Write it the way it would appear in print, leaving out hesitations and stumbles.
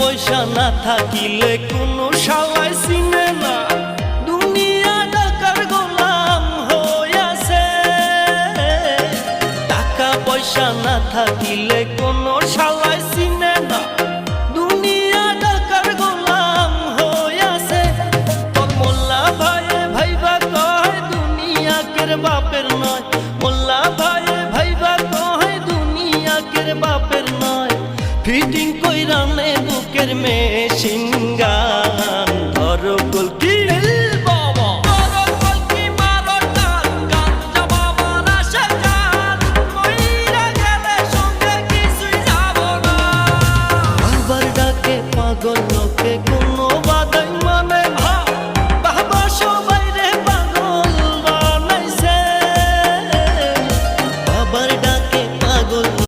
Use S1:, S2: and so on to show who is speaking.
S1: পয়সা না থাকিলে কোনো শালায় চিনে না, দুনিয়া টাকার গোলাম হইয়াছে। টাকা পয়সা না থাকিলে কোনো শালায় চিনে না, দুনিয়া টাকার গোলাম হইয়াছে। তোর মোল্লা ভাইয়ে ভাইবা কয় দুনিয়া কের বাপের নয়, মোল্লা ভাইয়ে ভাইবা কয় দুনিয়া কের বাপের নয়। ফিটিং কইরা নে বুকের মেশিন